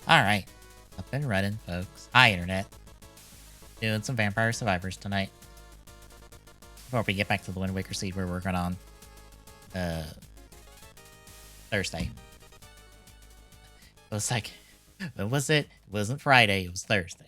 Alright. Up and running, folks. Hi, Internet. Doing some Vampire Survivors tonight. Before we get back to the Wind Waker seed we're working on. Thursday. It was like, when was it? It wasn't Friday, it was Thursday.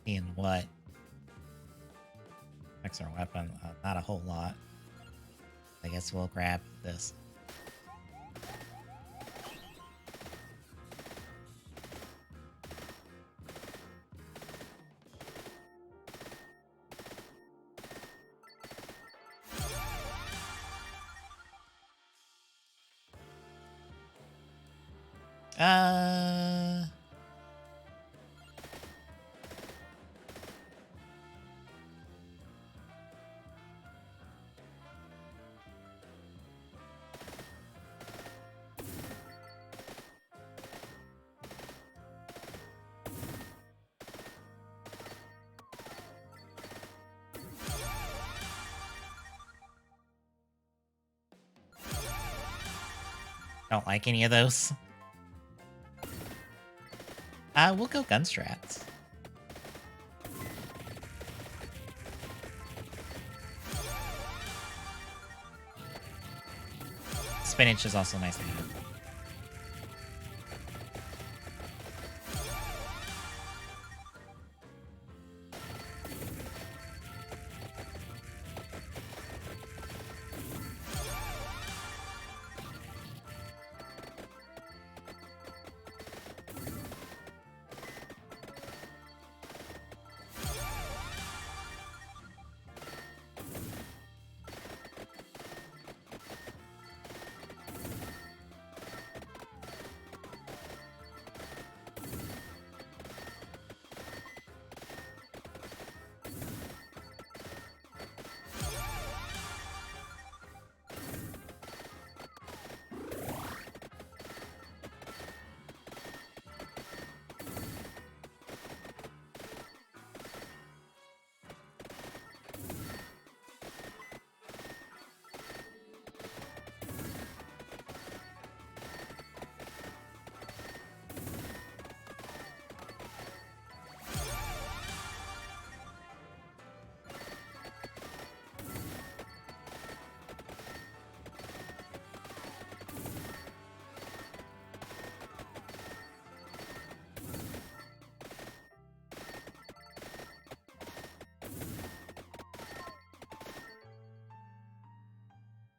In what? Next our weapon, not a whole lot. I guess we'll grab this. Don't like any of those. We'll go gun strats. Spinach is also nice to have.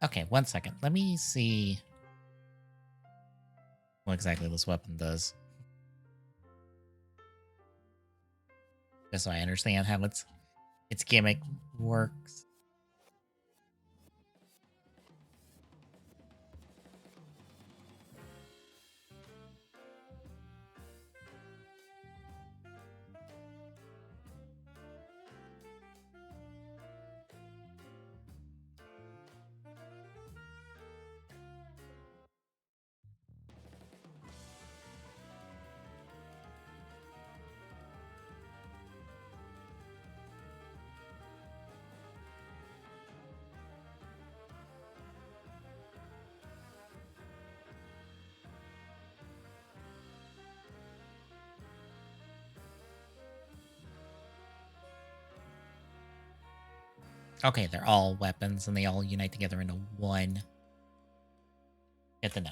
Okay, 1 second. Let me see what exactly this weapon does. Just so I understand how its gimmick works. Okay, they're all weapons and they all unite together into one. Good to know.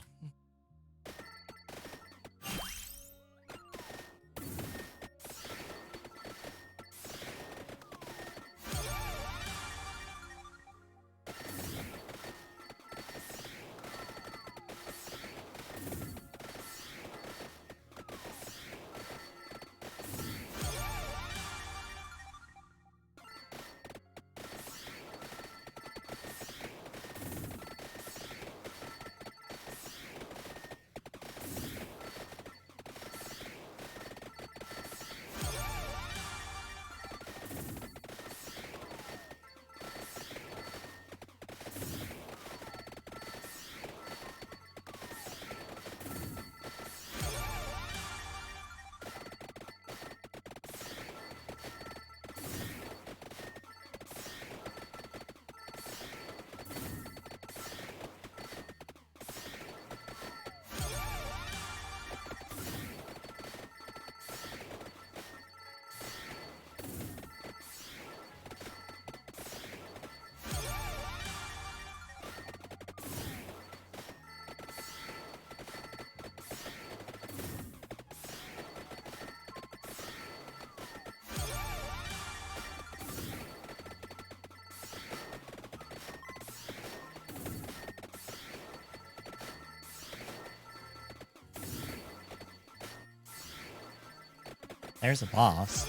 There's a boss.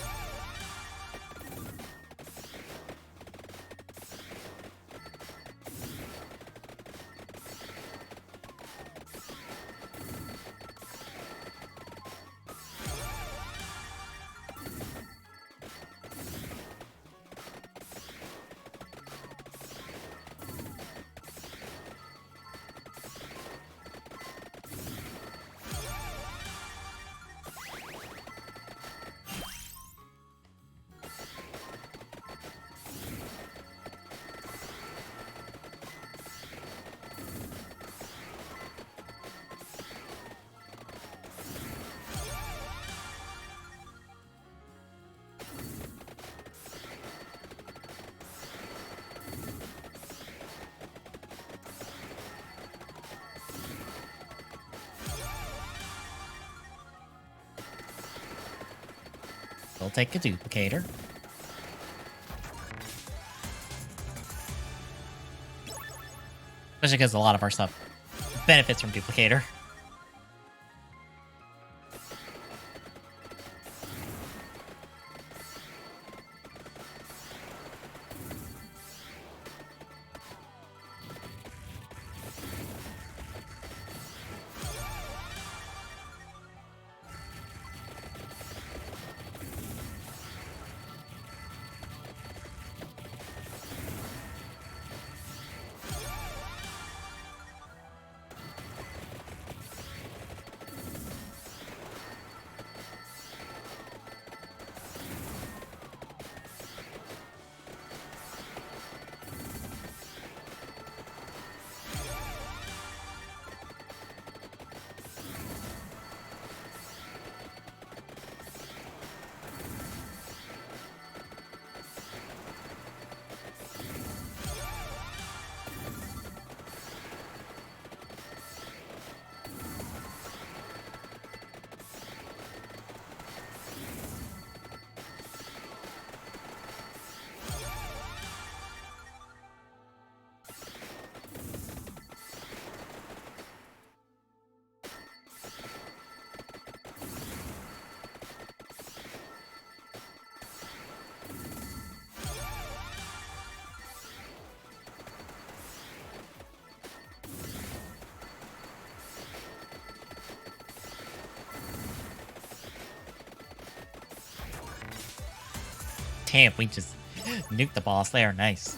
We'll take a duplicator. Especially because a lot of our stuff benefits from duplicator. Damn, we just nuked the boss there. Nice.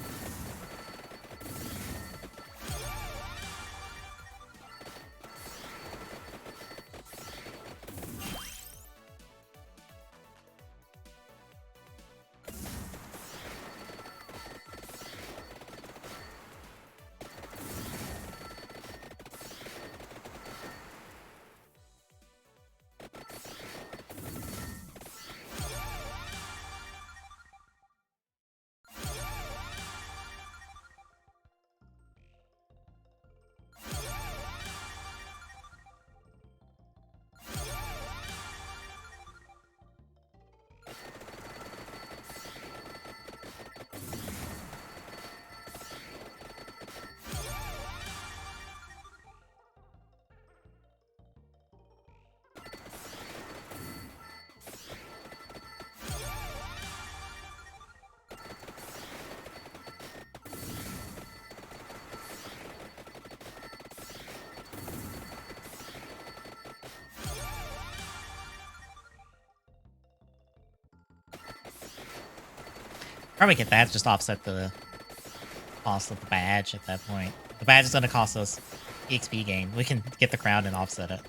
Probably get that, just offset the cost of the badge at that point. The badge is going to cost us EXP gain. We can get the crown and offset it.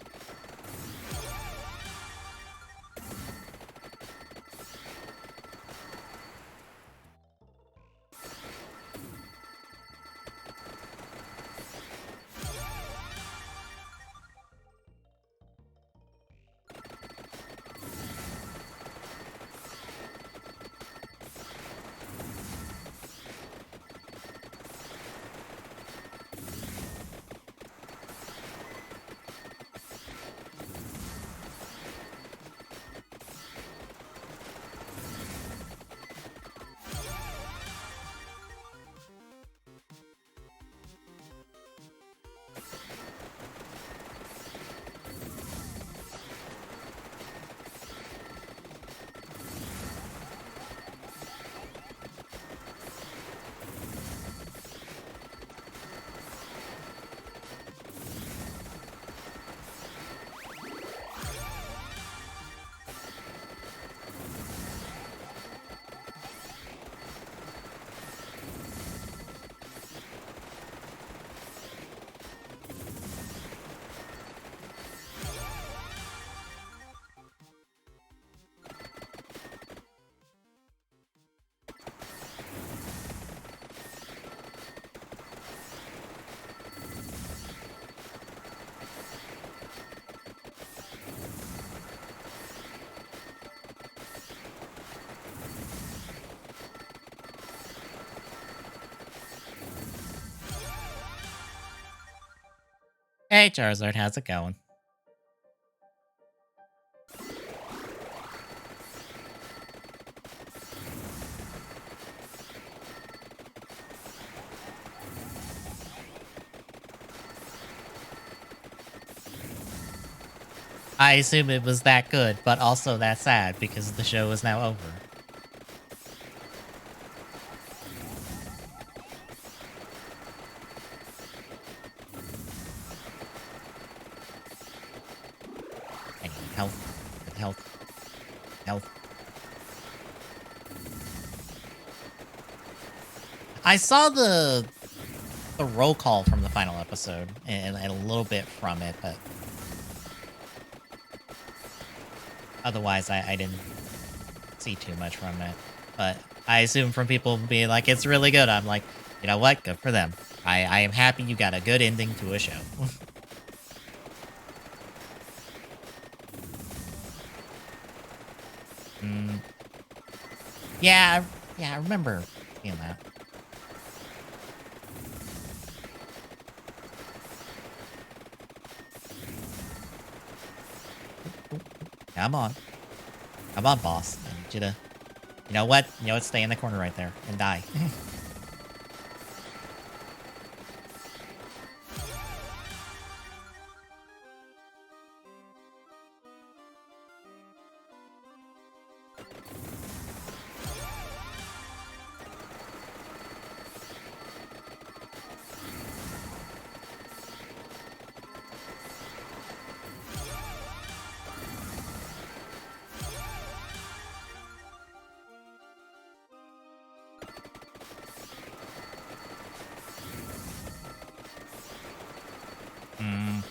Hey, Charizard, how's it going? I assume it was that good, but also that sad because the show is now over. I need health. Good health. Health. I saw the roll call from the final episode and a little bit from it, but otherwise I didn't see too much from it. But I assume from people being like, it's really good. I'm like, you know what? Good for them. I am happy you got a good ending to a show. mm, yeah, yeah, I remember seeing that. Come on. Come on, boss. I need you to... You know what? You know what? Stay in the corner right there and die. mm.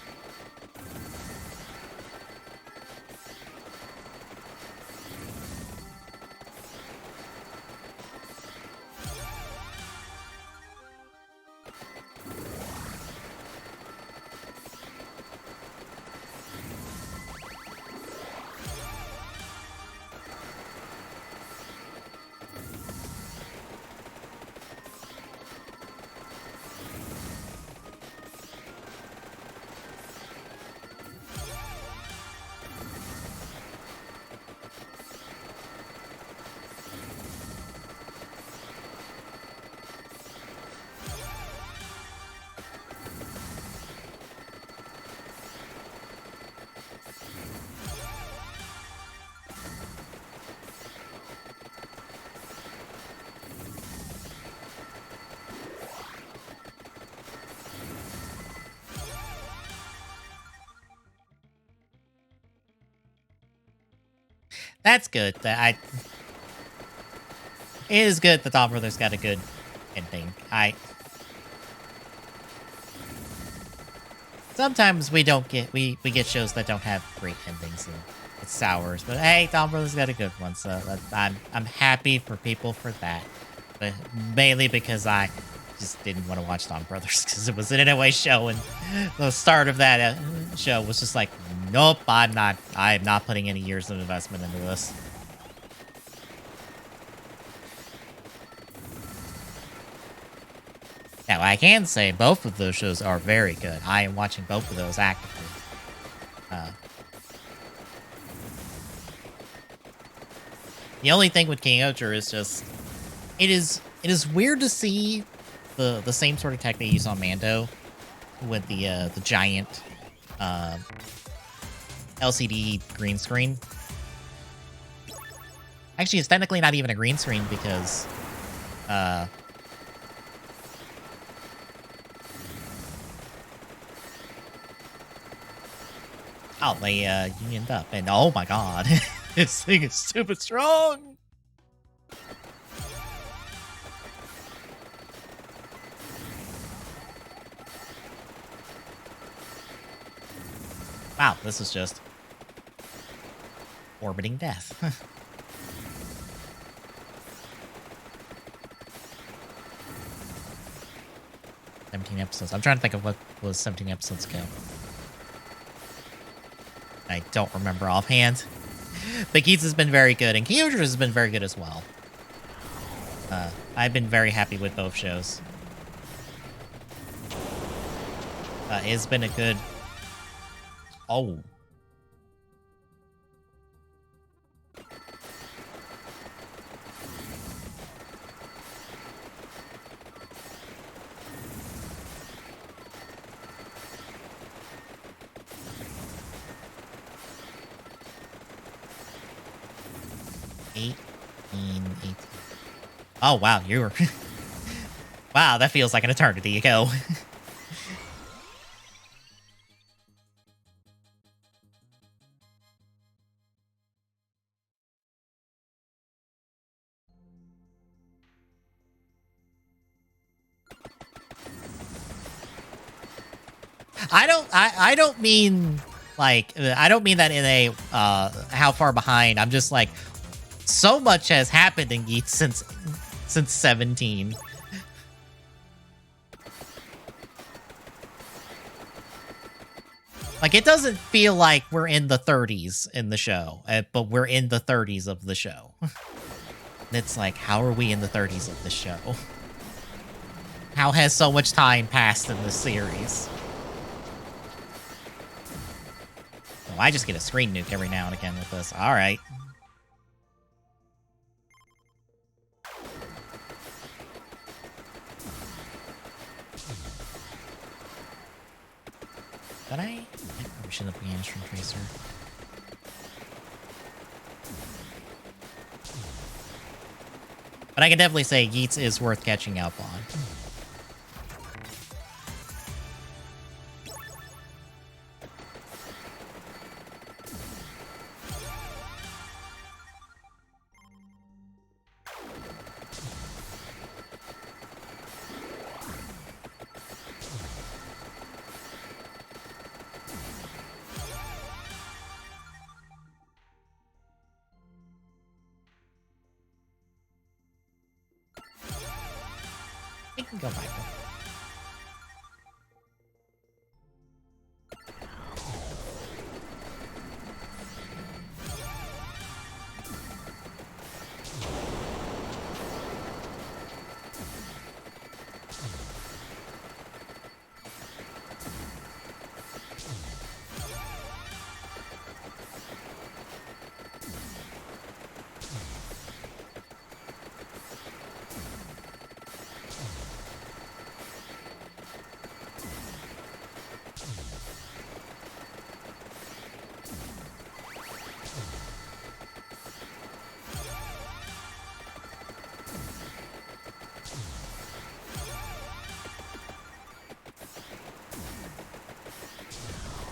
That's good. It is good that Dawn Brothers got a good ending. Sometimes we get shows that don't have great endings and it sours. But hey, Dawn Brothers got a good one, so I'm happy for people for that. But mainly because I just didn't want to watch Dawn Brothers because it was an NOA show, and the start of that show was just like, nope, I'm not putting any years of investment into this. Now, I can say both of those shows are very good. I am watching both of those actively. Uh, the only thing with King Ocher is just it is weird to see the same sort of tech they use on Mando with the giant uh, LCD green screen. Actually, it's technically not even a green screen because oh, they unioned up, and oh my god, this thing is stupid strong. Wow, this is just orbiting death. 17 episodes. I'm trying to think of what was 17 episodes ago. I don't remember offhand. But Keats has been very good, and Kyojin has been very good as well. I've been very happy with both shows. It's been a good... Oh. Oh, wow, you were... Wow, that feels like an eternity ago. I don't mean like I don't mean that in a how far behind. I'm just like so much has happened in Geats since 17. Like it doesn't feel like we're in the 30s in the show, but we're in the 30s of the show. It's like, how are we in the 30s of the show? How has so much time passed in this series? Oh, I just get a screen nuke every now and again with this. All right. Did I probably shouldn't have banished from Tracer. But I can definitely say Yeats is worth catching up on. We can go Michael.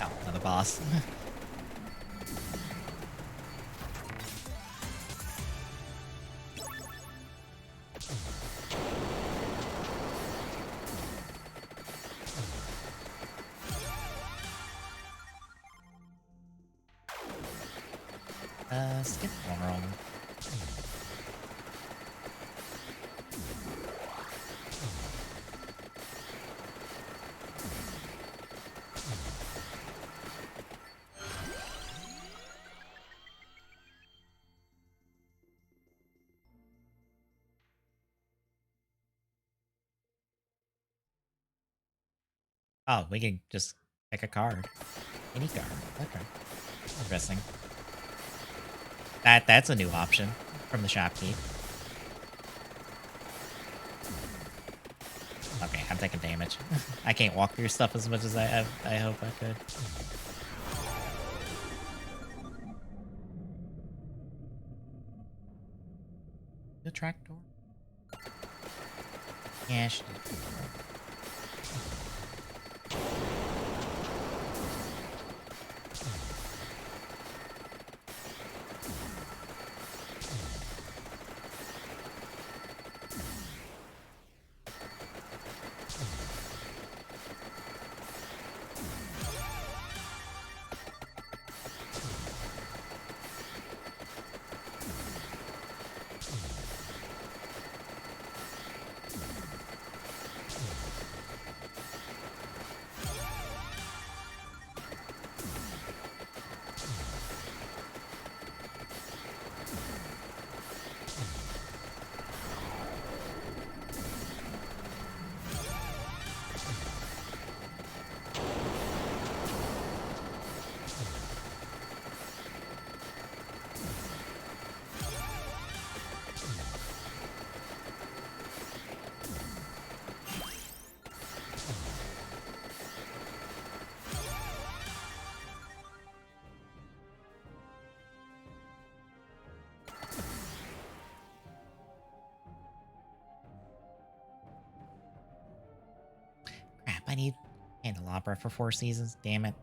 Oh, another boss. Skip Moral. Oh, we can just pick a card. Any card. Okay. Interesting. That's a new option from the shopkeep. Okay, I'm taking damage. I can't walk through stuff as much as I hope I could. The tractor. Yeah, I need candelabra for 4 seasons. Damn it.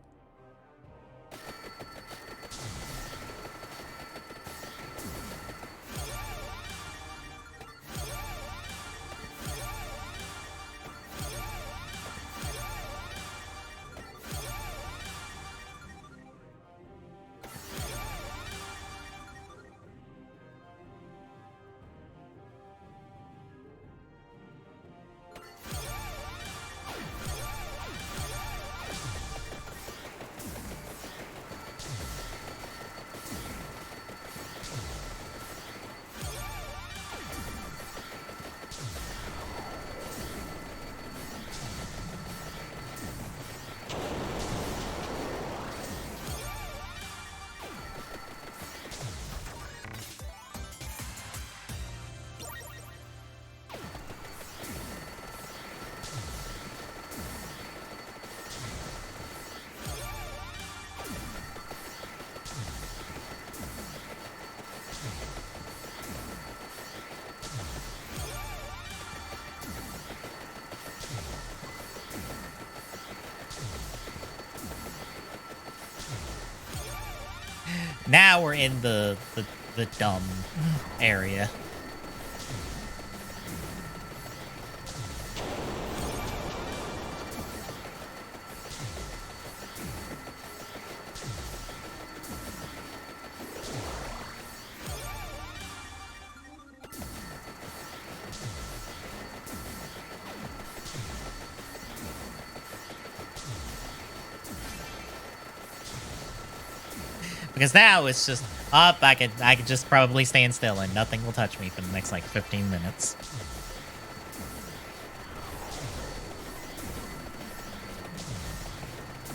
Now we're in the dumb area. Because now it's just up. I could just probably stand still and nothing will touch me for the next like 15 minutes.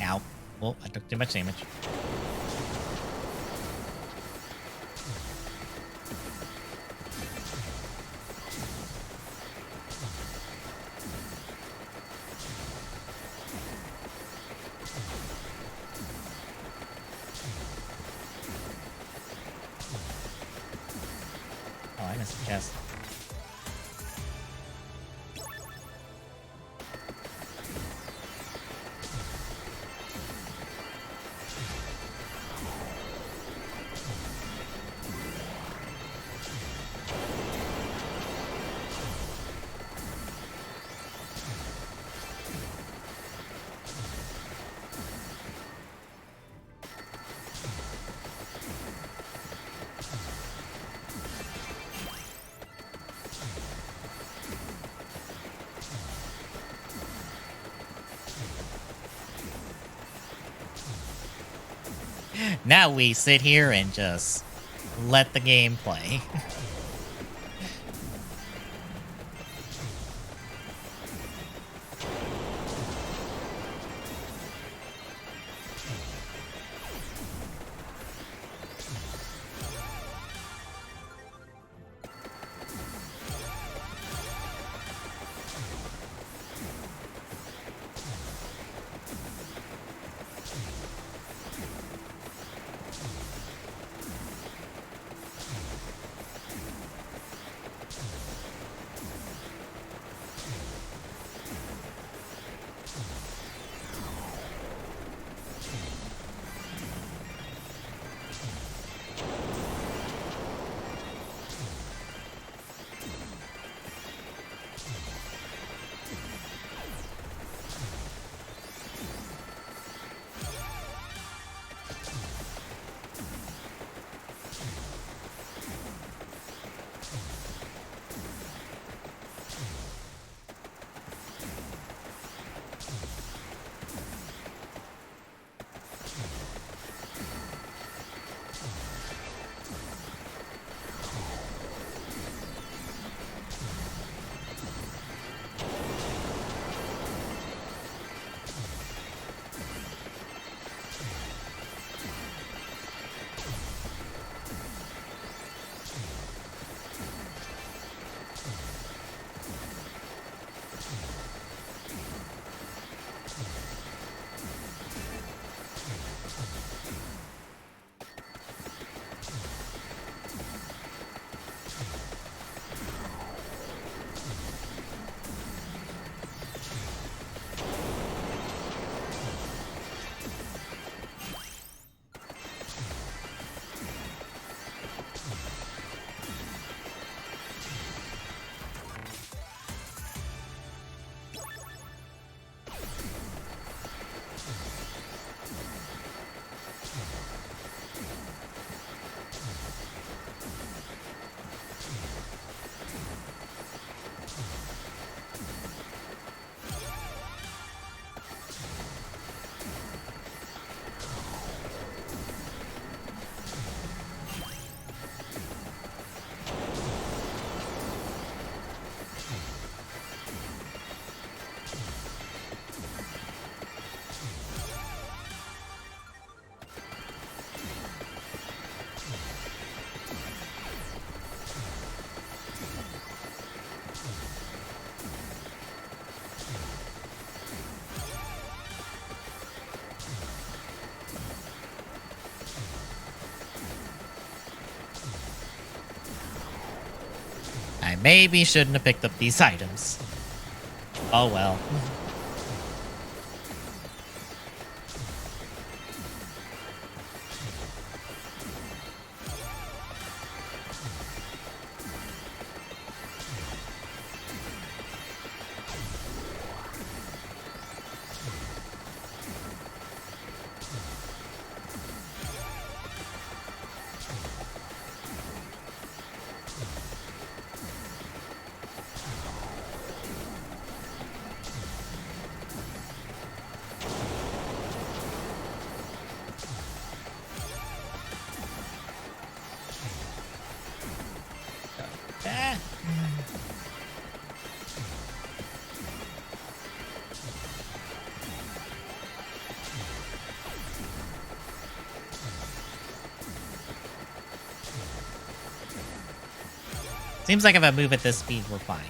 Ow. Well, I took too much damage. Oh, I missed the chest. Now we sit here and just let the game play. maybe shouldn't have picked up these items. Oh well. Seems like if I move at this speed, we're fine.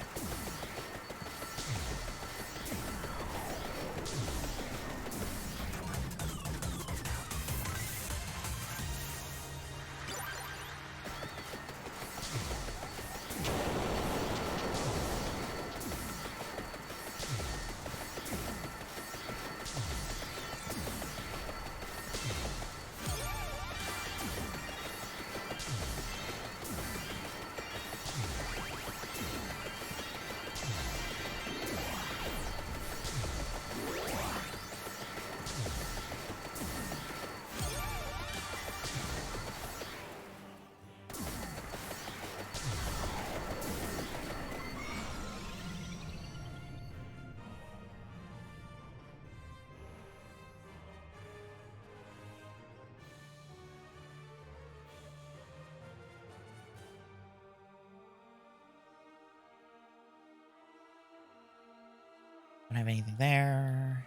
Don't have anything there.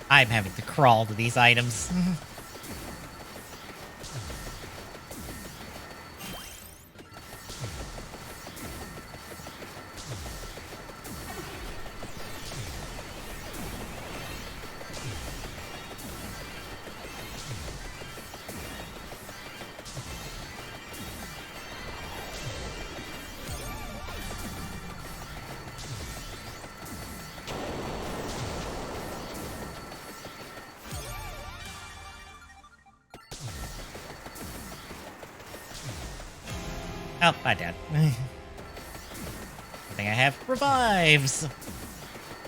I'm having to crawl to these items. Oh, I died. I think I have revives.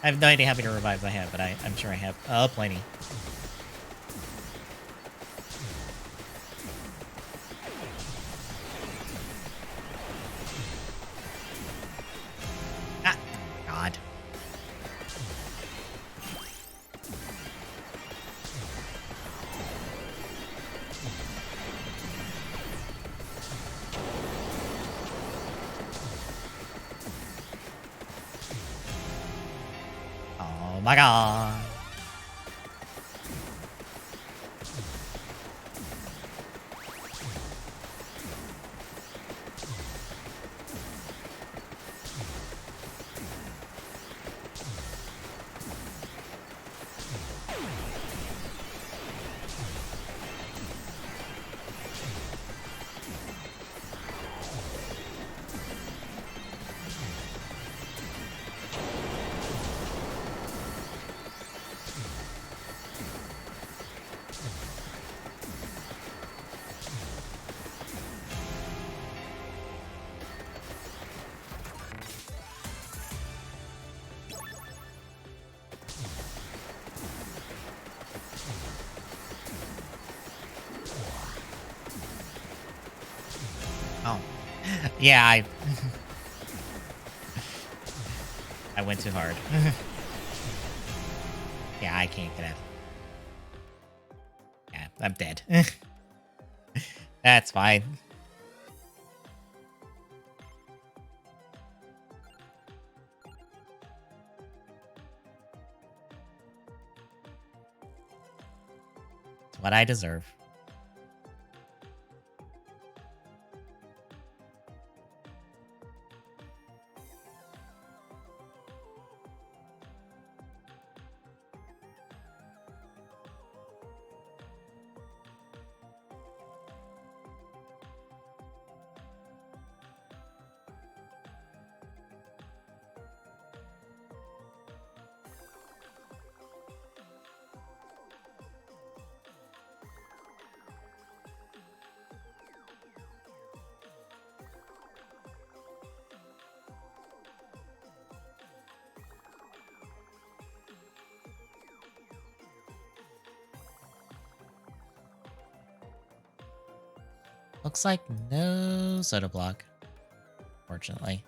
I have no idea how many revives I have, but I'm sure I have plenty. Ah, God. Oh my God. Oh. Yeah, I went too hard. Yeah, I can't get out. Yeah, I'm dead. That's fine. It's what I deserve. Looks like no soda block, fortunately.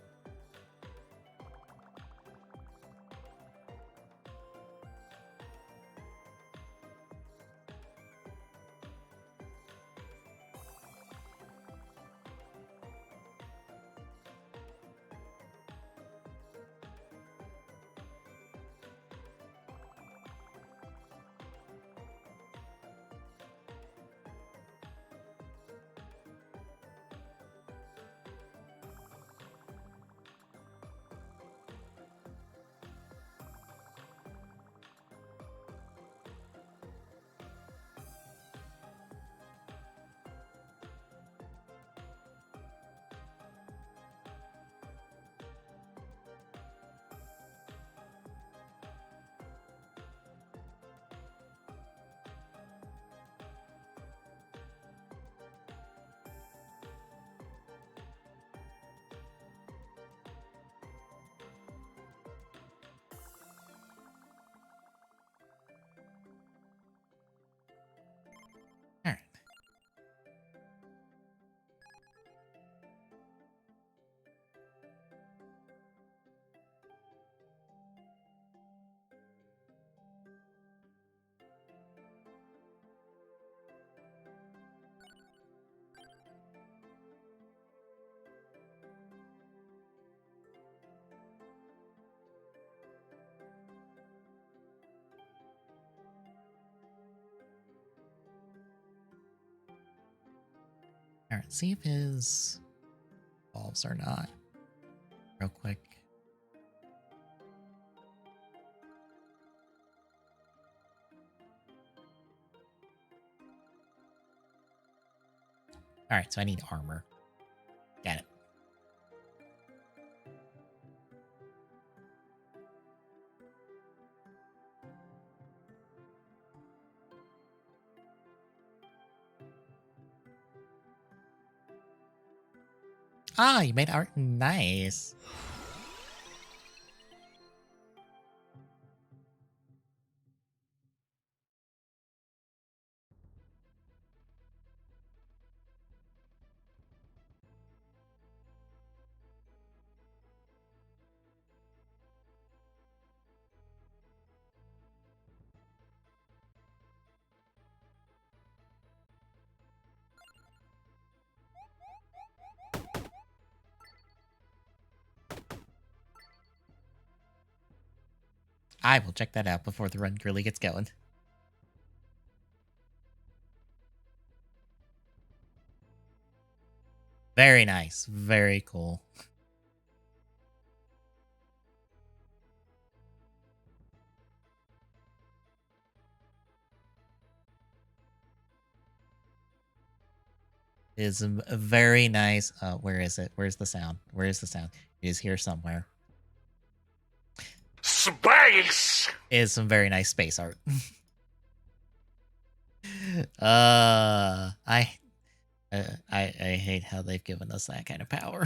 All right. All right, see if his evolves or not. Real quick. All right, so I need armor. Got it. Ah, you made art. Nice. I will check that out before the run really gets going. Very nice. Very cool. Is very nice. Where is it? Where's the sound? Where is the sound? It is here somewhere. Space is some very nice space art. I hate how they've given us that kind of power.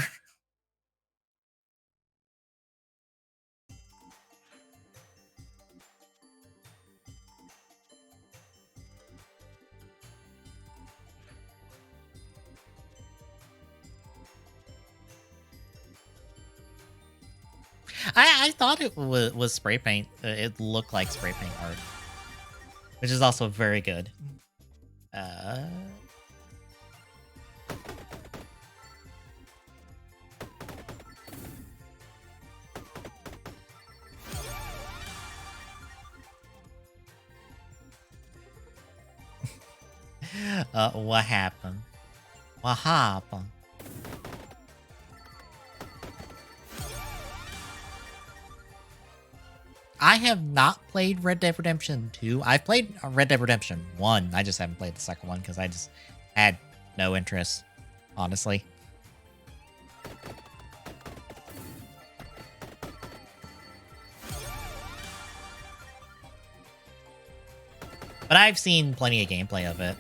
I thought it was spray paint. It looked like spray paint art, which is also very good. What happened? What happened? I have not played Red Dead Redemption 2. I've played Red Dead Redemption 1. I just haven't played the second one because I just had no interest, honestly. But I've seen plenty of gameplay of it.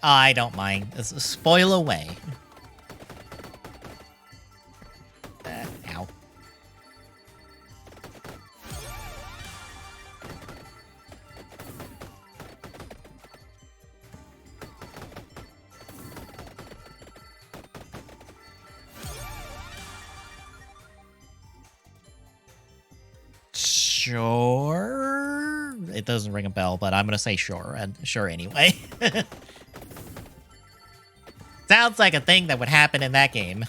I don't mind. Spoil away. Ow. Sure. It doesn't ring a bell, but I'm gonna say sure, and sure anyway. Sounds like a thing that would happen in that game.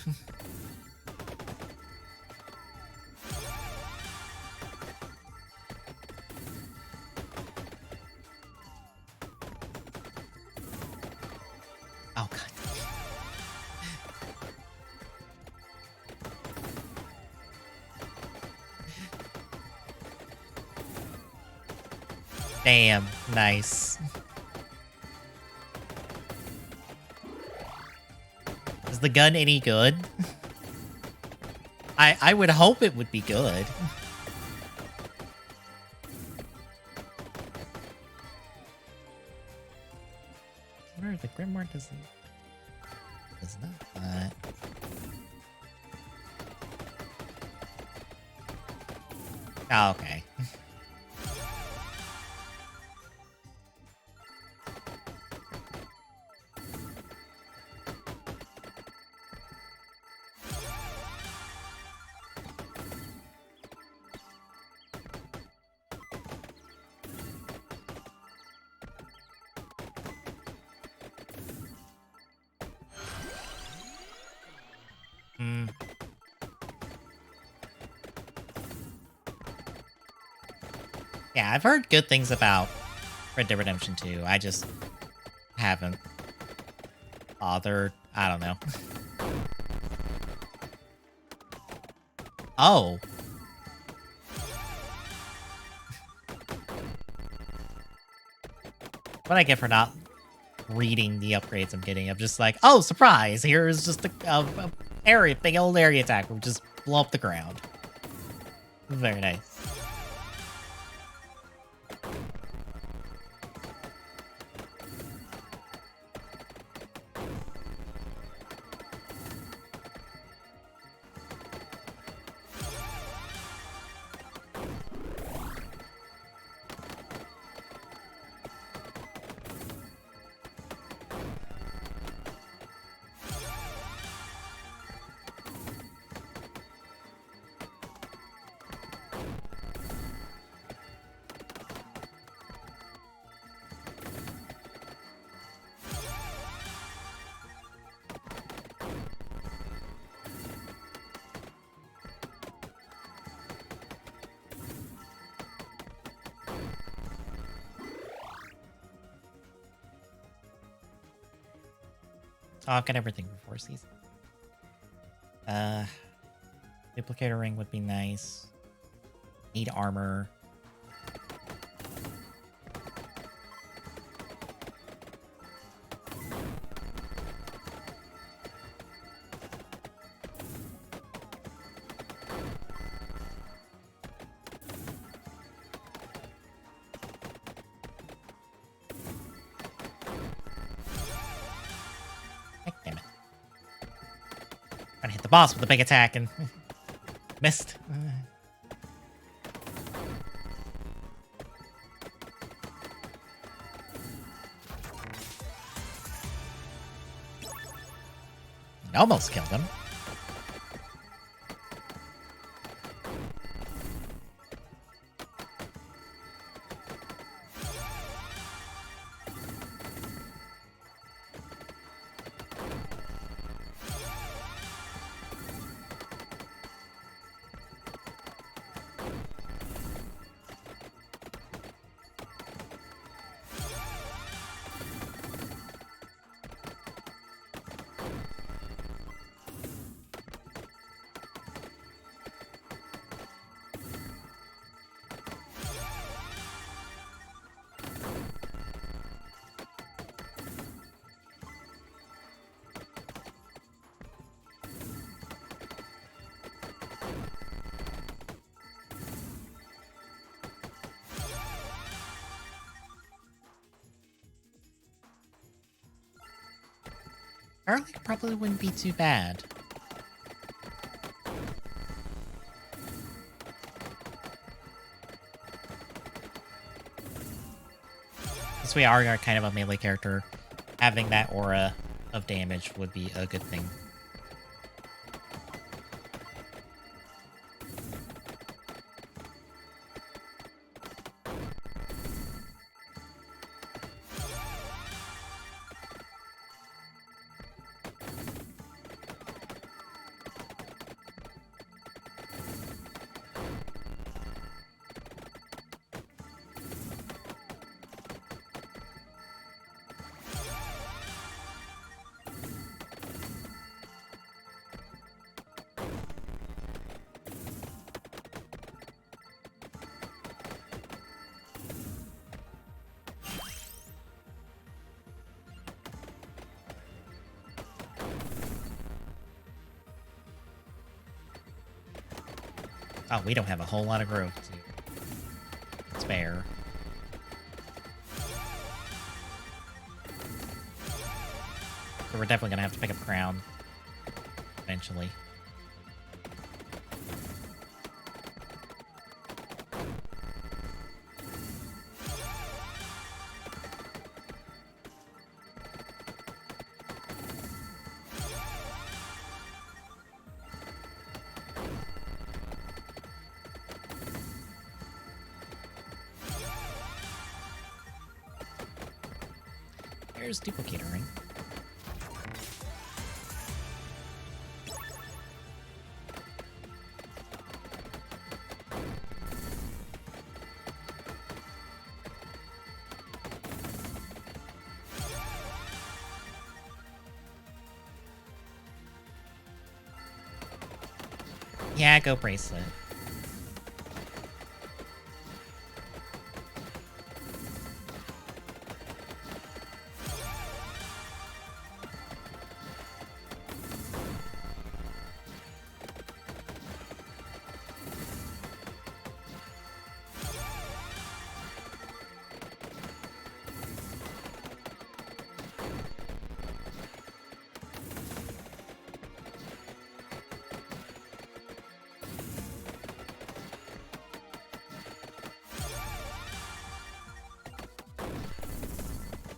Oh, God. Damn, nice. Is the gun any good? I would hope it would be good. Where the Grimoire does not. Oh, okay. Yeah, I've heard good things about Red Dead Redemption 2. I just haven't bothered. I don't know. Oh. What I get for not reading the upgrades I'm getting. I'm just like, oh, surprise! Here's just a area, big old area attack. We'll just blow up the ground. Very nice. Oh, I've got everything for 4 seasons. Duplicator ring would be nice. Need armor. Heck, damn it. Trying to hit the boss with a big attack and missed. Almost killed him. Garlic probably wouldn't be too bad. Since we are kind of a melee character, having that aura of damage would be a good thing. Oh, we don't have a whole lot of growth to spare. So we're definitely gonna have to pick up Crown eventually. There's duplicator ring. Yeah, go bracelet.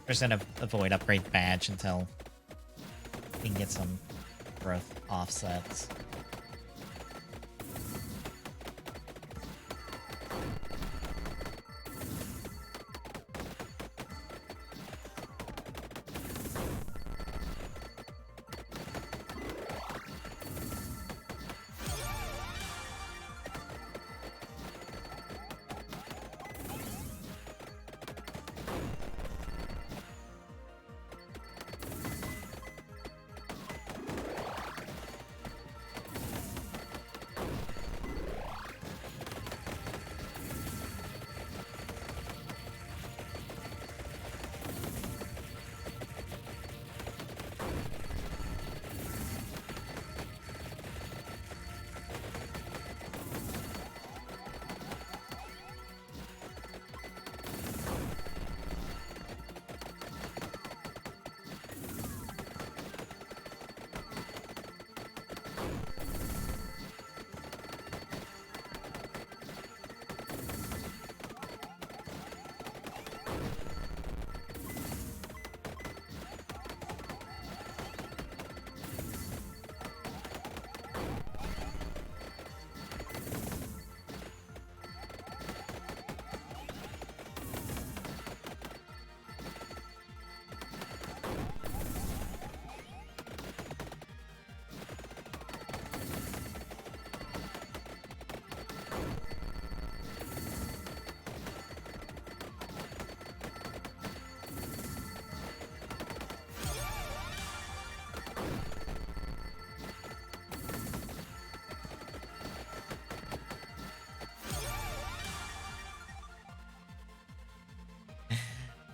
We're just gonna avoid upgrade badge until we can get some growth offsets.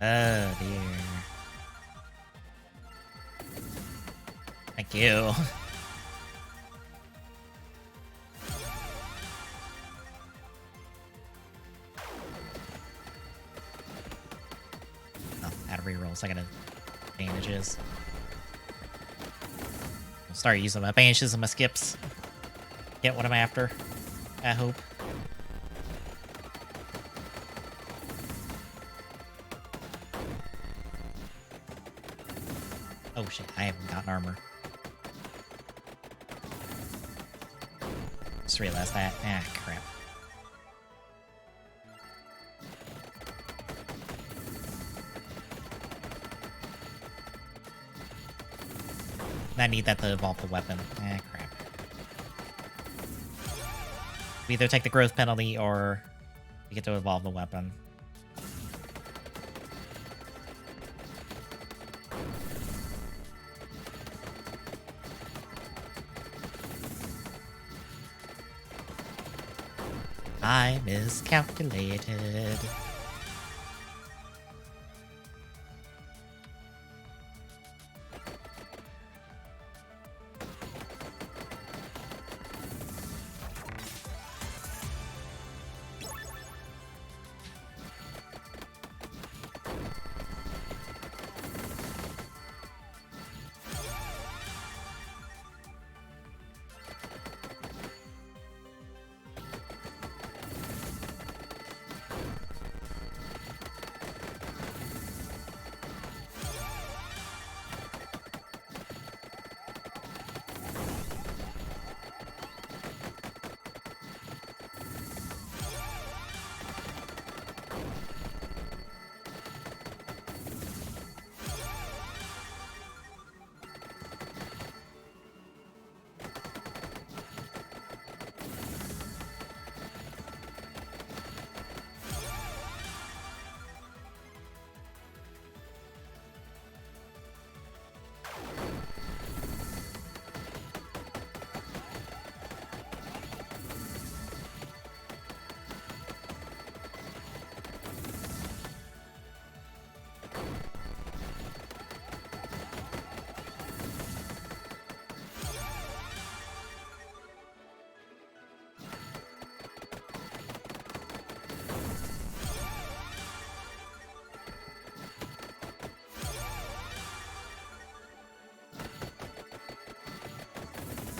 Oh dear. Thank you. Oh, out of rerolls. I got advantages. I'll start using my banishes and my skips. Get what I'm after. I hope. Oh shit, I haven't gotten armor. Just realized that. Ah, crap. I need that to evolve the weapon. Ah, crap. We either take the growth penalty or we get to evolve the weapon. I miscalculated.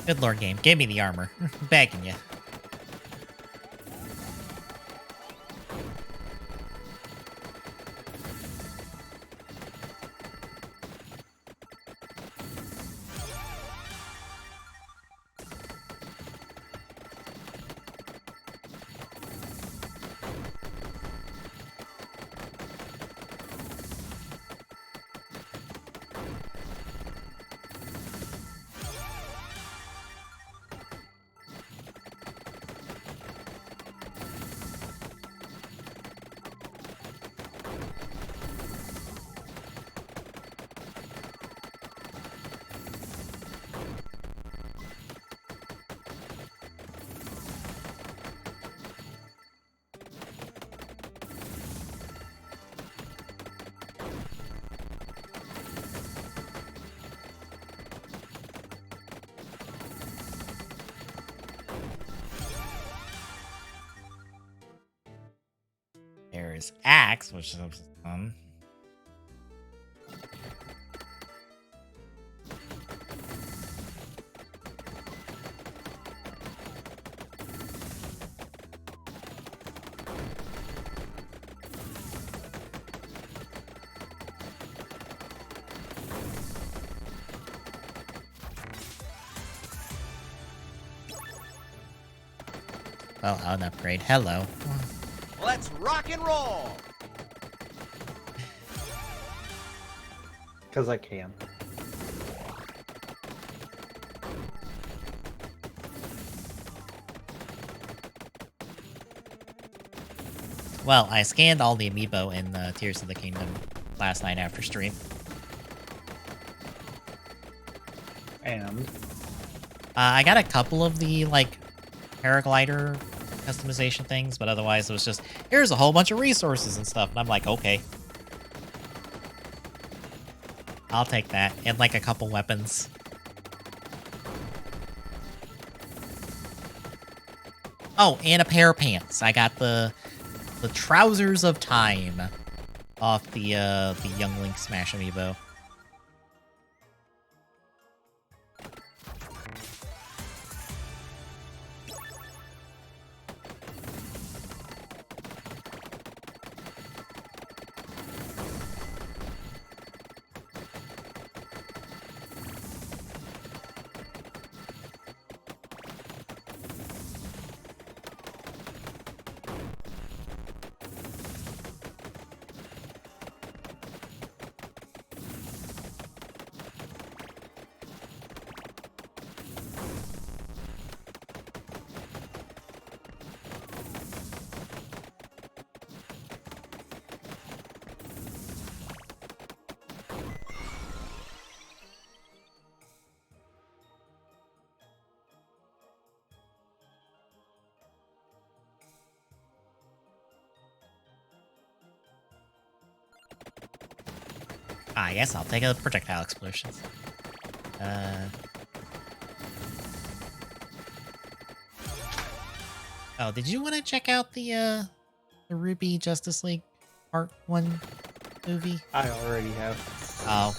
Good lord, game. Give me the armor. Begging you. There's Axe, which is fun. Well, an upgrade. Hello. Let's rock and roll! Because I can. Well, I scanned all the amiibo in Tears of the Kingdom last night after stream. And I got a couple of the, like, paraglider customization things, but otherwise it was just, here's a whole bunch of resources and stuff. And I'm like, okay. I'll take that. And like a couple weapons. Oh, and a pair of pants. I got the trousers of time off the Young Link Smash amiibo. I guess I'll take a projectile explosions. Oh, did you want to check out the Ruby Justice League Part 1 movie? I already have. Oh.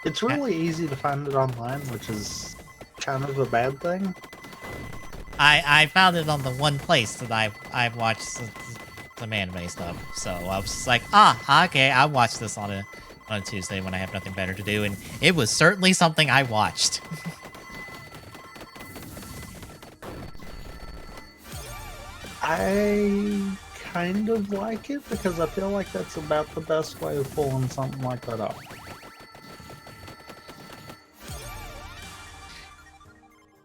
It's really easy to find it online, which is kind of a bad thing. I found it on the one place that I've watched some anime stuff, so I was just like, okay, I watched this on a Tuesday when I have nothing better to do, and it was certainly something I watched. I kind of like it because I feel like that's about the best way of pulling something like that off.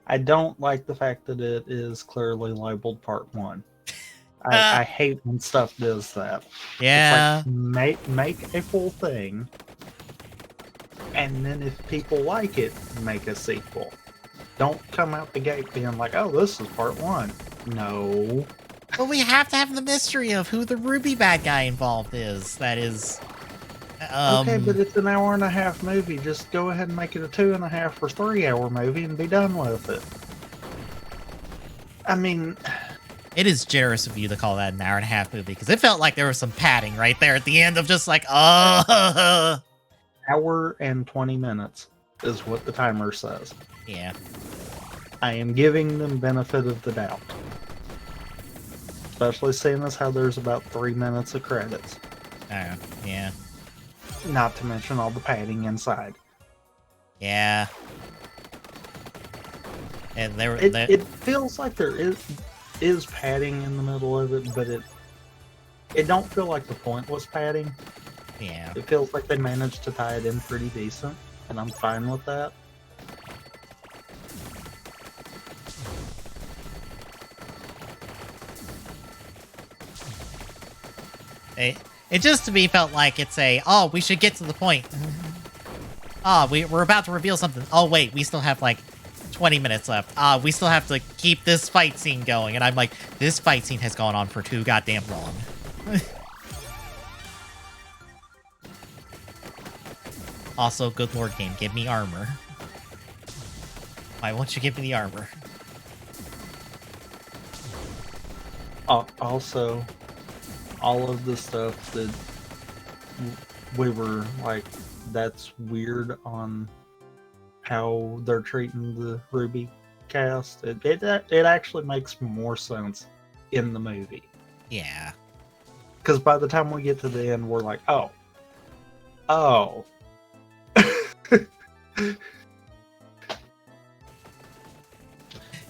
I don't like the fact that it is clearly labeled Part 1. I hate when stuff does that. Yeah. It's like, make a full thing, and then if people like it, make a sequel. Don't come out the gate being like, oh, this is Part 1. No. But we have to have the mystery of who the Ruby bad guy involved is. That is... Okay, but it's an 1.5 hour movie. Just go ahead and make it a 2.5 or 3 hour movie and be done with it. I mean... It is generous of you to call that an 1.5 hour movie, because it felt like there was some padding right there at the end of just like, oh. Hour and 20 minutes is what the timer says. Yeah. I am giving them benefit of the doubt. Especially seeing as how there's about 3 minutes of credits. Oh, yeah. Not to mention all the padding inside. Yeah. And it feels like there is padding in the middle of it, but it don't feel like the pointless padding. Yeah. It feels like they managed to tie it in pretty decent, and I'm fine with that. It just to me felt like it's we should get to the point. We're about to reveal something. Oh, wait, we still have like 20 minutes left. We still have to keep this fight scene going. And I'm like, this fight scene has gone on for too goddamn long. Also, good lord game, give me armor. Why won't you give me the armor? Also, all of the stuff that we were like, that's weird on how they're treating the Ruby cast. It actually makes more sense in the movie. Yeah. Because by the time we get to the end, we're like, oh.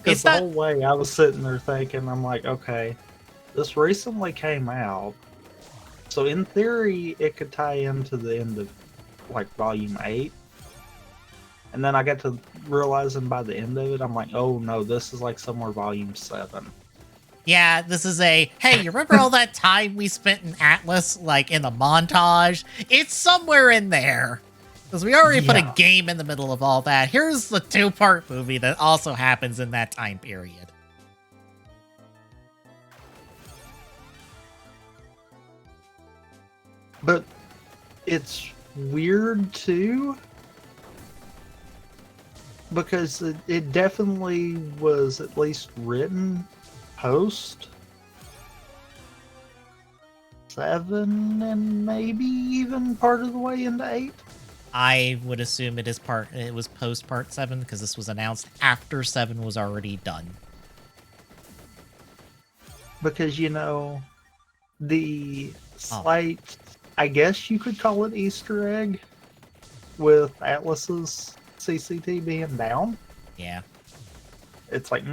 Because the whole way I was sitting there thinking, I'm like, okay, this recently came out, so in theory it could tie into the end of like volume 8. And then I got to realizing by the end of it, I'm like, oh no, this is like somewhere volume 7. Yeah, this is hey, you remember all that time we spent in Atlas, like in the montage? It's somewhere in there. Because we already put a game in the middle of all that. Here's the 2-part movie that also happens in that time period. But it's weird too, because it definitely was at least written post 7 and maybe even part of the way into 8. I would assume it was post part 7 because this was announced after 7 was already done. Because, the slight, I guess you could call it Easter egg with Atlas's CCT being down. Yeah. It's like,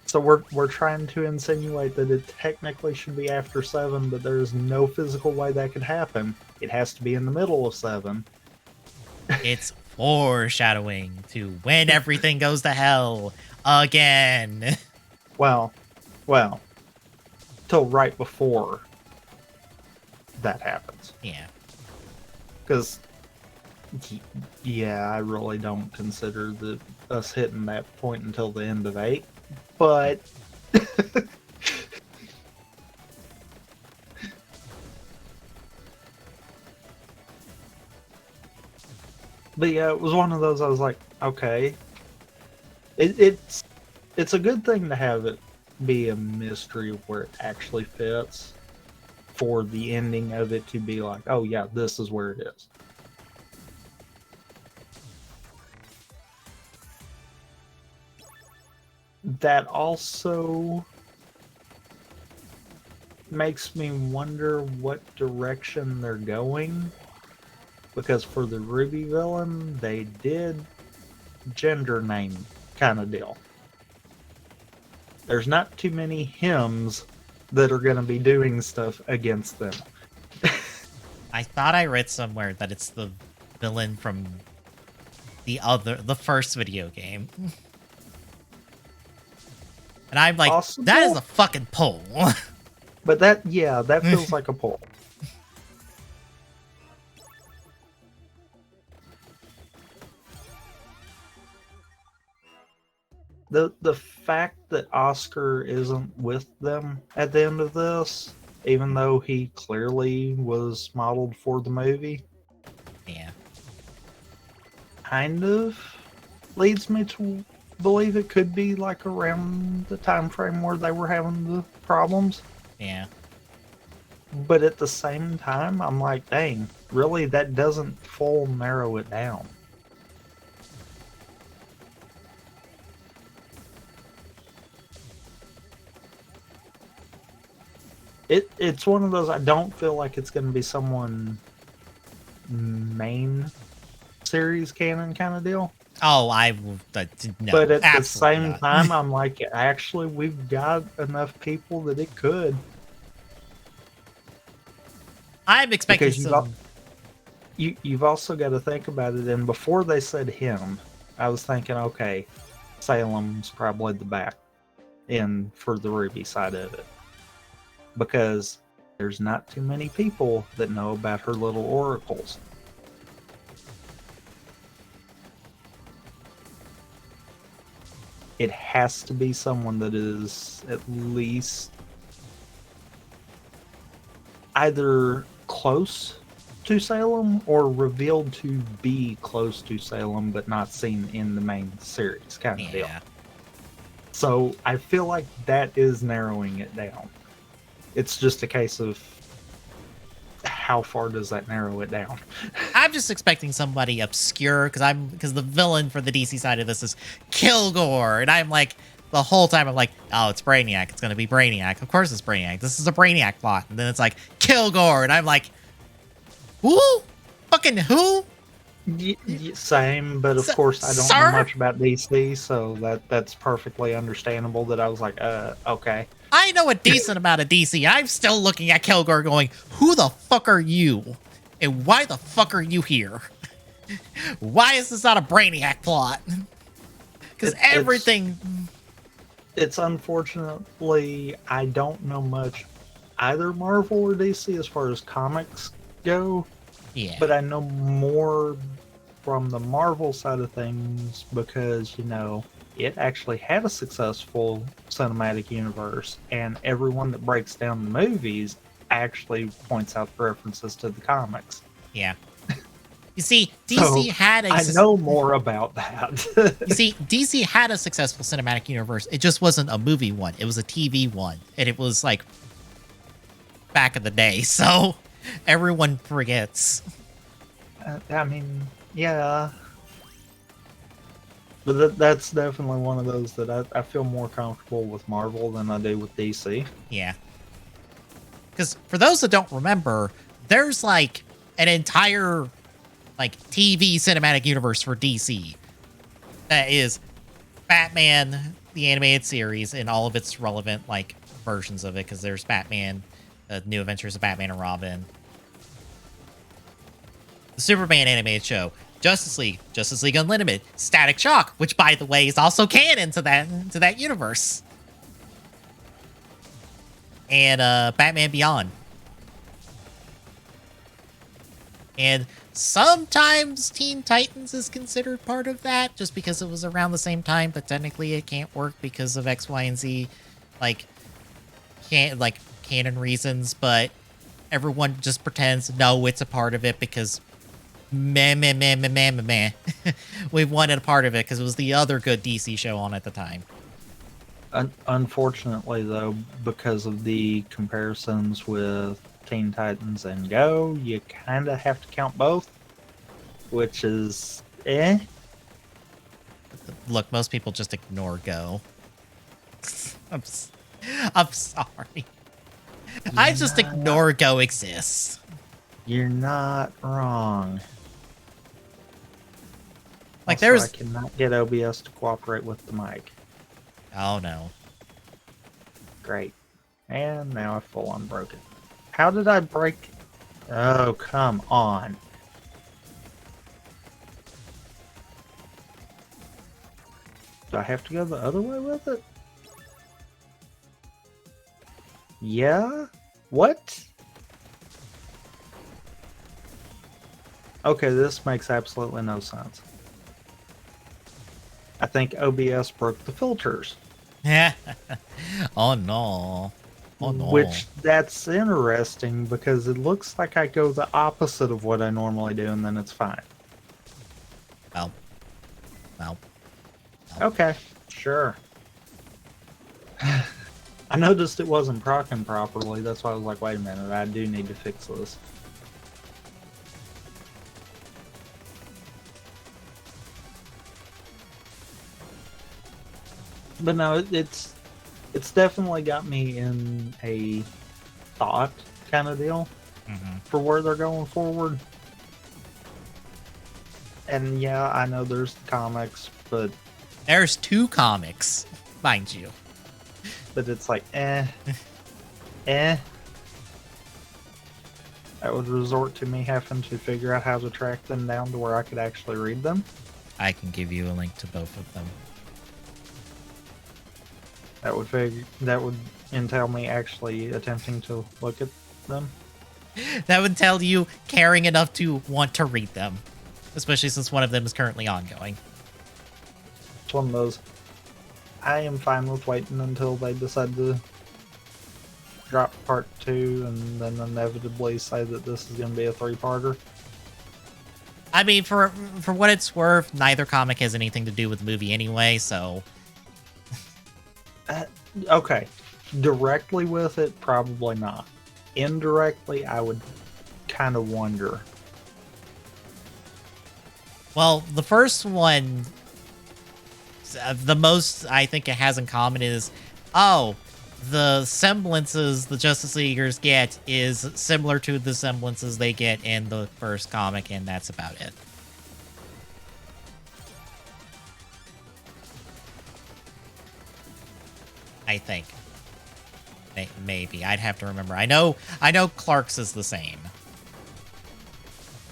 So we're trying to insinuate that it technically should be after 7, but there's no physical way that could happen. It has to be in the middle of 7. It's foreshadowing to when everything goes to hell again. Well, till right before that happens. Yeah. Because, yeah, I really don't consider us hitting that point until the end of 8. But but yeah, it was one of those I was like, okay. It's a good thing to have it be a mystery of where it actually fits, for the ending of it to be like, oh yeah, this is where it is. That also makes me wonder what direction they're going, because for the Ruby villain, they did gender name kind of deal. There's not too many hymns that are going to be doing stuff against them. I thought I read somewhere that it's the villain from the first video game. And I'm like, Possible? that is a fucking pull. But that feels like a pull. The fact that Oscar isn't with them at the end of this, even though he clearly was modeled for the movie, Yeah. kind of leads me to believe it could be like around the time frame where they were having the problems. Yeah. But at the same time, I'm like, dang, really, that doesn't full narrow it down. It's one of those, I don't feel like it's going to be someone main series canon kind of deal. Oh, no. But at the same not. time, I'm like, actually, we've got enough people that it could. I'm expecting Because you've also got to think about it. And before they said him, I was thinking, okay, Salem's probably the back end for the Ruby side of it, because there's not too many people that know about her little oracles. It has to be someone that is at least either close to Salem or revealed to be close to Salem but not seen in the main series kind of deal. So I feel like that is narrowing it down. It's just a case of how far does that narrow it down? I'm just expecting somebody obscure because the villain for the DC side of this is Kilgore, and I'm like, the whole time I'm like, oh, it's Brainiac. It's gonna be Brainiac. Of course it's Brainiac. This is a Brainiac plot, and then it's like Kilgore, and I'm like, who? Fucking who? Same, but of course I don't know much about DC, so that's perfectly understandable. That I was like, okay. I know a decent amount of DC. I'm still looking at Kilgore going, who the fuck are you? And why the fuck are you here? Why is this not a Brainiac plot? Because everything... It's unfortunately, I don't know much either Marvel or DC as far as comics go. Yeah. But I know more from the Marvel side of things because, it actually had a successful cinematic universe, and everyone that breaks down the movies actually points out the references to the comics. Yeah. You see, So, DC had a I know more about that. You see, DC had a successful cinematic universe. It just wasn't a movie one. It was a TV one. And it was like back in the day. So everyone forgets. I mean, yeah. But that's definitely one of those that I feel more comfortable with Marvel than I do with DC. Yeah. Because for those that don't remember, there's like an entire like TV cinematic universe for DC that is Batman, the animated series, and all of its relevant like versions of it. Because there's Batman, the New Adventures of Batman and Robin, the Superman animated show, Justice League Unlimited, Static Shock, which by the way is also canon to that universe, and Batman Beyond. And sometimes Teen Titans is considered part of that just because it was around the same time, but technically it can't work because of X, Y, and Z, like canon reasons, but everyone just pretends no, it's a part of it because meh. We wanted a part of it because it was the other good DC show on at the time. Unfortunately, though, because of the comparisons with Teen Titans and Go, you kind of have to count both, which is Look, most people just ignore Go. I'm sorry. I just ignore Go exists. You're not wrong. Like also, I cannot get OBS to cooperate with the mic. Oh no. Great. And now I full on broke it. How did I break? Oh, come on. Do I have to go the other way with it? Yeah? What? Okay, this makes absolutely no sense. I think OBS broke the filters. Oh no. Oh no. Which, that's interesting because it looks like I go the opposite of what I normally do and then it's fine. Well. Okay, sure. I noticed it wasn't proccing properly. That's why I was like, wait a minute, I do need to fix this. But no, it's definitely got me in a thought kind of deal for where they're going forward. And yeah, I know there's the comics, but There's 2 comics, mind you. But it's like, That would resort to me having to figure out how to track them down to where I could actually read them. I can give you a link to both of them. That would entail me actually attempting to look at them. That would tell you caring enough to want to read them, especially since one of them is currently ongoing. It's one of those. I am fine with waiting until they decide to drop part 2 and then inevitably say that this is going to be a 3-parter. I mean, for what it's worth, neither comic has anything to do with the movie anyway, so... Okay. Directly with it, probably not. Indirectly, I would kind of wonder. Well, the first one, the most I think it has in common is, oh, the semblances the Justice Leaguers get is similar to the semblances they get in the first comic, and that's about it. I think. Maybe. I'd have to remember. I know Clark's is the same.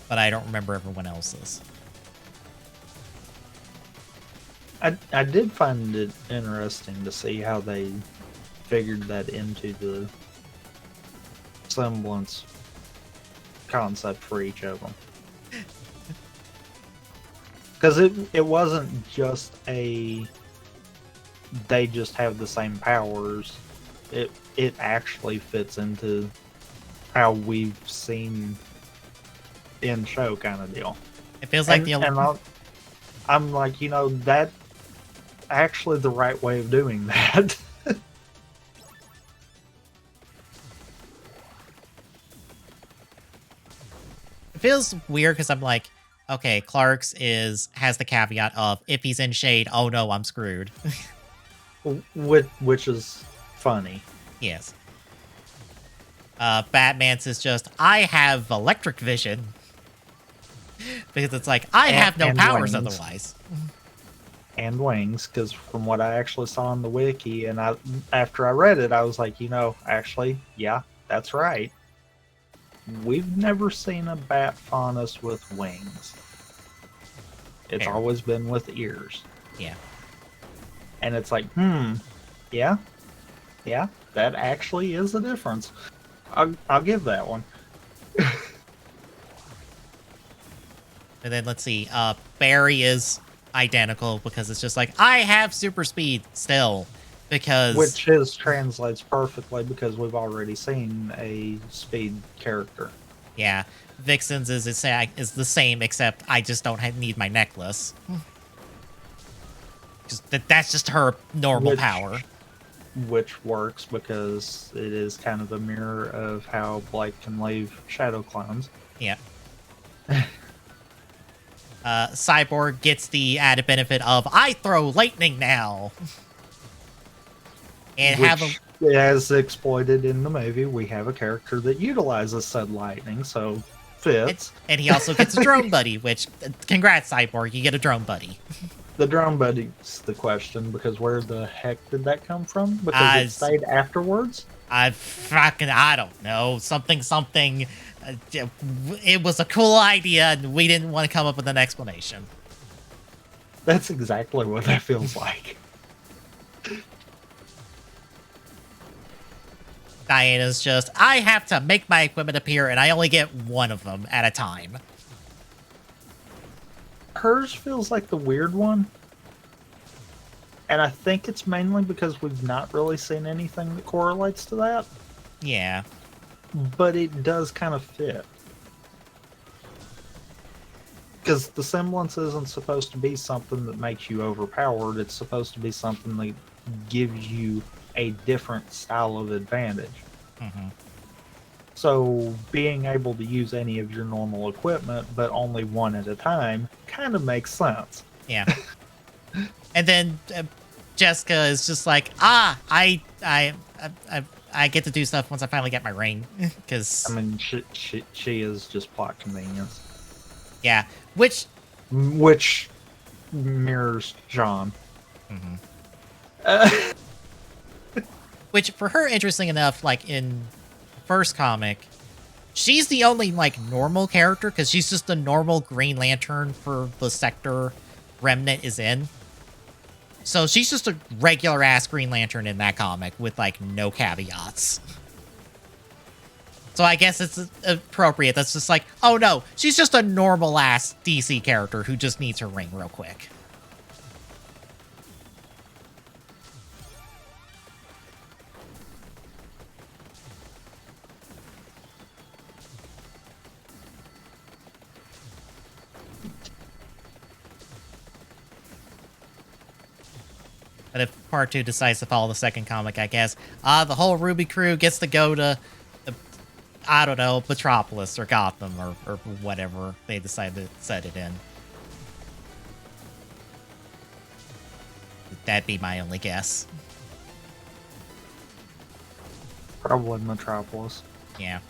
But I don't remember everyone else's. I did find it interesting to see how they figured that into the semblance concept for each of them. Because it wasn't just they just have the same powers. It actually fits into how we've seen in show kind of deal. It feels like I'm like, that actually the right way of doing that. it feels weird because I'm like, okay, Clark's has the caveat of if he's in shade, oh no, I'm screwed. which is funny. Yes. Batman's is just, I have electric vision. Because it's like, I have no powers wings. otherwise. And wings, because from what I actually saw in the wiki, and after I read it, I was like, actually, yeah, that's right. We've never seen a bat faunus with wings. It's Fair. always been with ears. Yeah. And it's like, yeah, that actually is a difference. I'll give that one. And then let's see, Barry is identical because it's just like, I have super speed still. Because Which translates perfectly because we've already seen a speed character. yeah, Vixen's is the same, except I just don't need my necklace. That's just her normal power. Which works because it is kind of a mirror of how Blake can leave shadow clones. Yeah. Cyborg gets the added benefit of I throw lightning now. And Which, as exploited in the movie, we have a character that utilizes said lightning, so fits. And he also gets a drone buddy, which, congrats, Cyborg, you get a drone buddy. The drone buddy's the question, because where the heck did that come from? Because it stayed afterwards? I don't know. Something. It was a cool idea, and we didn't want to come up with an explanation. That's exactly what that feels like. Diana's just, I have to make my equipment appear, and I only get one of them at a time. Hers feels like the weird one. And I think it's mainly because we've not really seen anything that correlates to that. Yeah. But it does kind of fit. Because the semblance isn't supposed to be something that makes you overpowered. It's supposed to be something that gives you a different style of advantage. Mm-hmm. So being able to use any of your normal equipment, but only one at a time, kind of makes sense. Yeah. And then Jessica is just like, I get to do stuff once I finally get my ring. Because I mean, she is just plot convenience. Yeah, which mirrors John. Mm-hmm. Which, for her, interesting enough, like, in the first comic, she's the only, like, normal character, because she's just a normal Green Lantern for the sector Remnant is in. So she's just a regular-ass Green Lantern in that comic with, like, no caveats. So I guess it's appropriate. That's just like, oh no, she's just a normal-ass DC character who just needs her ring real quick. But if part 2 decides to follow the second comic, I guess, the whole Ruby crew gets to go to, I don't know, Metropolis or Gotham or whatever they decide to set it in. That'd be my only guess. Probably Metropolis. Yeah.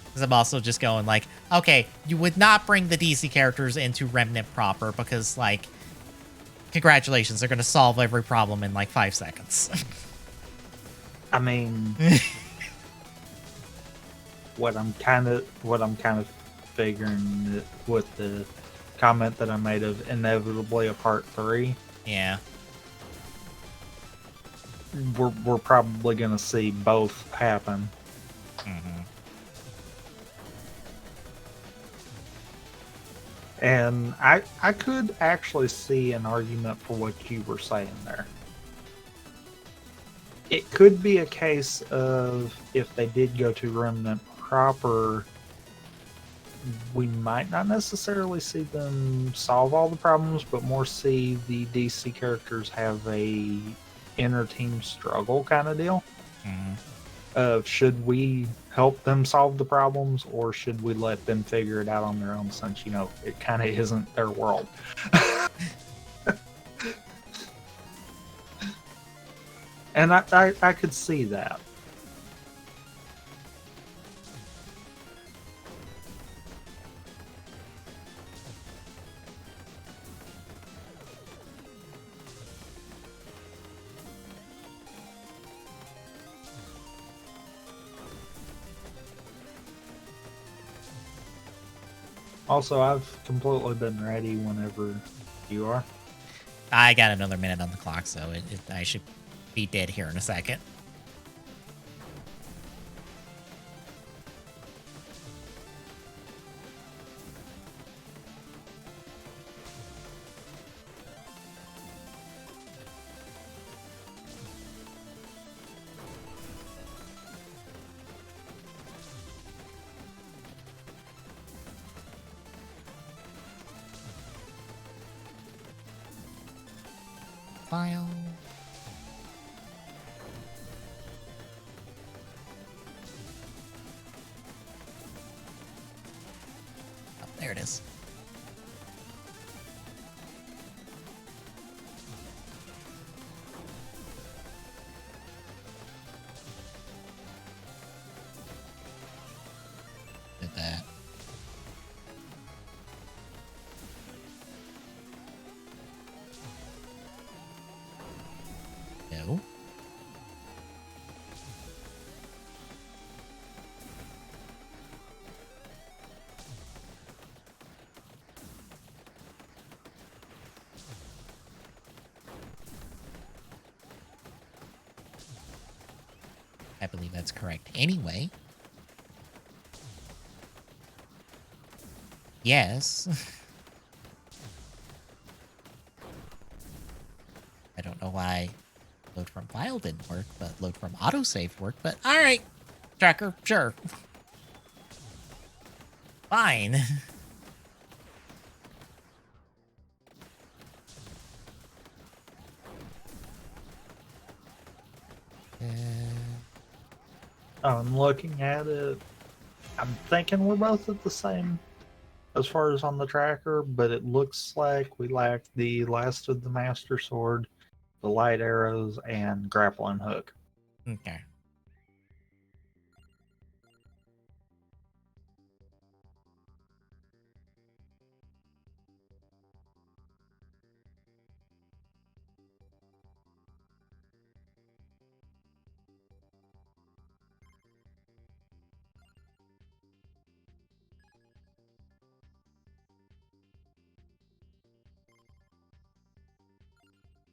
Because I'm also just going like, okay, you would not bring the DC characters into Remnant proper because, like, congratulations, they're going to solve every problem in like 5 seconds. I mean, what I'm kind of figuring with the comment that I made of inevitably a part 3. Yeah. We're probably going to see both happen. Mm-hmm. And I could actually see an argument for what you were saying there. It could be a case of if they did go to Remnant proper, we might not necessarily see them solve all the problems, but more see the DC characters have a inner team struggle kind of deal. Mm-hmm. Of should we help them solve the problems or should we let them figure it out on their own, since it kind of isn't their world. And I could see that. Also, I've completely been ready whenever you are. I got another minute on the clock, so I should be dead here in a second. File. Oh, there it is. Did that. No. I believe that's correct. Anyway. Yes. I don't know why load from file didn't work, but load from autosave worked. But all right, tracker, sure. Fine. I'm looking at it. I'm thinking we're both at the same as far as on the tracker, but it looks like we lack the last of the Master Sword, the light arrows, and grappling hook. Okay.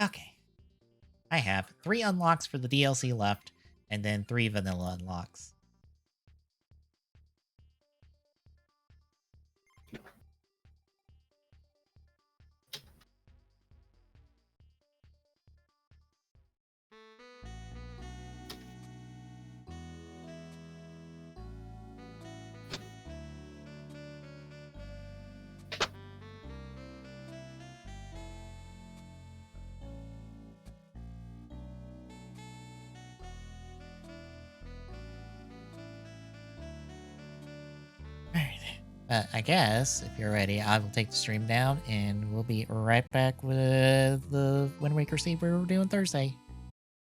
Okay. I have 3 unlocks for the DLC left, and then 3 vanilla unlocks. I guess, if you're ready, I will take the stream down, and we'll be right back with the Wind Waker Seed we're doing Thursday.